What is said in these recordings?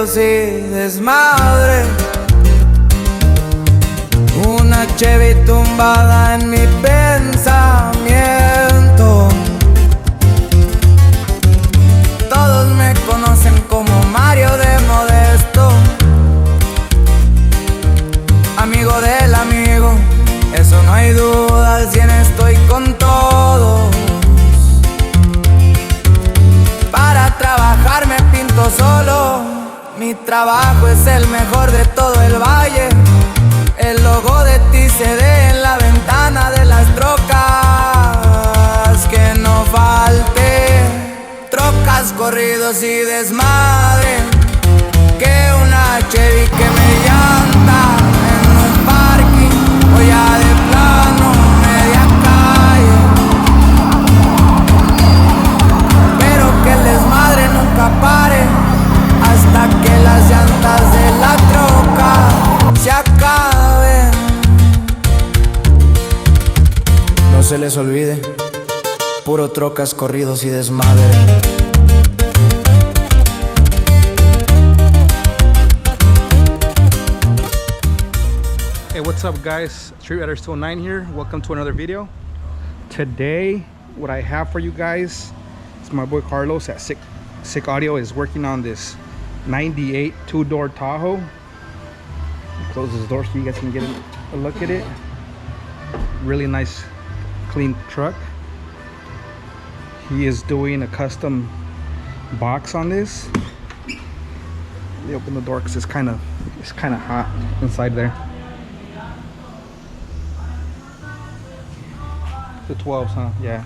corridos y desmadre. Una Chevy tumbada en mi pensamiento. Todos me conocen como Mario de Modesto, amigo del amigo, eso no hay duda, al 100 estoy con todos. Para trabajar me pinto solo, mi trabajo es el mejor de todo el valle. El logo de ti se ve en la ventana de las trocas. Que no falte trocas, corridos y desmadre. Que una Chevy que me llanta en un parking o ya de plano media calle. Pero que el desmadre nunca pare hasta que las llantas de la troca se acaben. No se les olvide, puro trocas, corridos y desmadre. Hey, what's up guys? Street Rider 209 here. Welcome to another video. Today, what I have for you guys is my boy Carlos at Sicc Audio is working on this 98 two-door Tahoe. Close this door so you guys can get a look at it. Really nice, clean truck. He is doing a custom box on this. Let me open the door because it's kind of hot inside there. The 12s, huh? Yeah.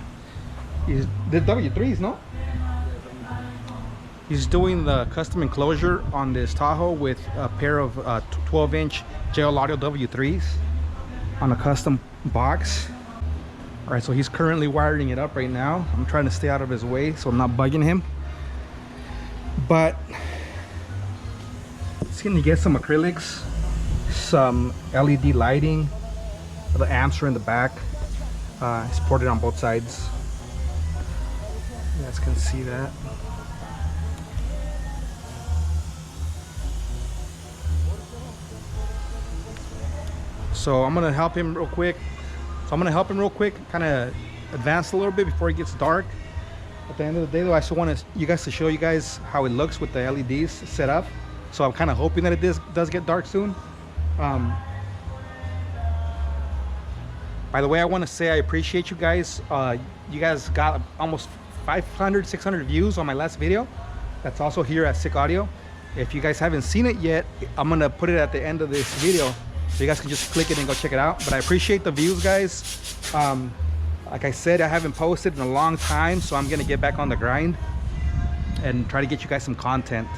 The W3s, no? He's doing the custom enclosure on this Tahoe with a pair of 12-inch JL Audio W3s on a custom box. All right, so he's currently wiring it up right now. I'm trying to stay out of his way so I'm not bugging him. But he's gonna get some acrylics, some LED lighting. The amps are in the back. It's ported on both sides. You guys can see that. So I'm gonna help him real quick. Kind of advance a little bit before it gets dark. At the end of the day, though, I still want you guys to show you guys how it looks with the LEDs set up. So I'm kind of hoping that it does get dark soon. By the way, I want to say I appreciate you guys. You guys got almost 500, 600 views on my last video. That's also here at Sicc Audio. If you guys haven't seen it yet, I'm gonna put it at the end of this video, so you guys can just click it and go check it out. But I appreciate the views, guys. Like I said, I haven't posted in a long time, so I'm gonna get back on the grind and try to get you guys some content.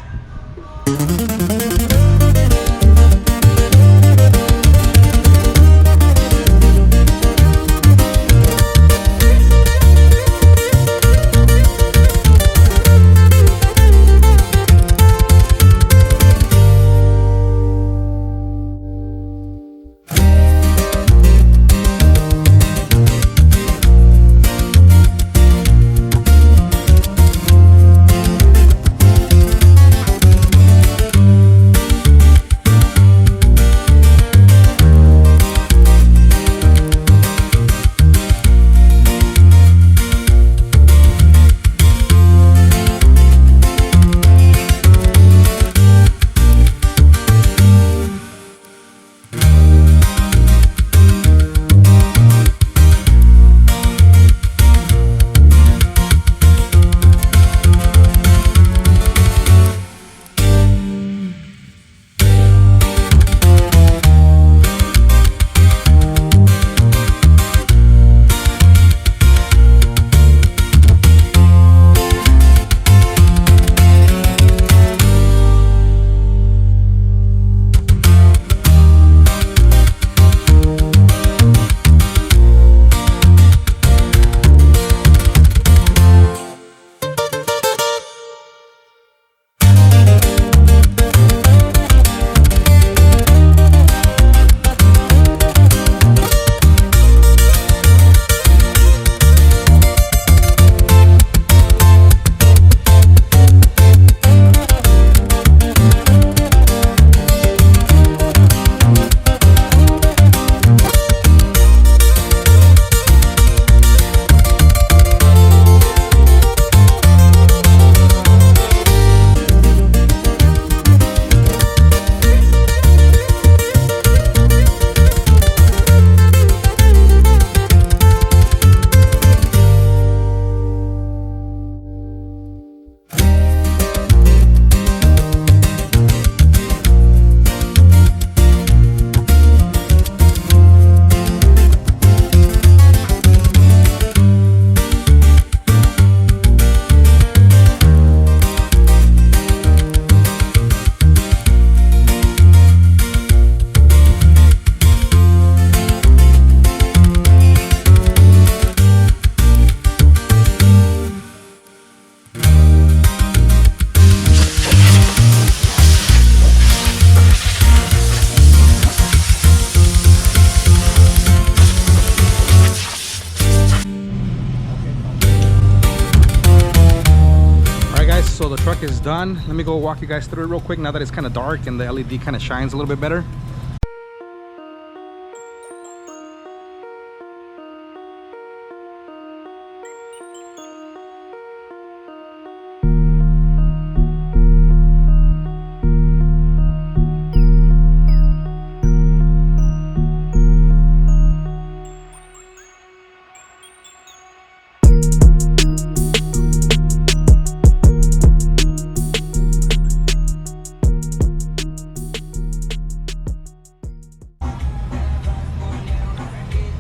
so the truck is done. Let me go walk you guys through it real quick now that it's kind of dark and the LED kind of shines a little bit better.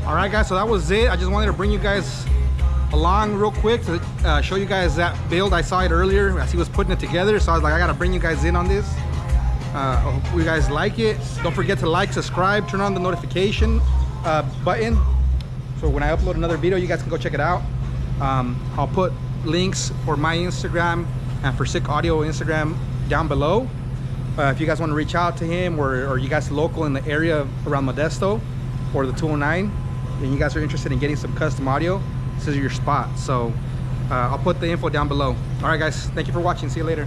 Alright guys, so that was it. I just wanted to bring you guys along real quick to show you guys that build. I saw it earlier as he was putting it together, so I was like, I gotta bring you guys in on this. I hope you guys like it. Don't forget to like, subscribe, turn on the notification button, so when I upload another video you guys can go check it out. I'll put links for my Instagram and for Sicc Audio Instagram down below. If you guys want to reach out to him, or you guys local in the area around Modesto or the 209, and you guys are interested in getting some custom audio, this is your spot. So I'll put the info down below. All right guys, thank you for watching. See you later.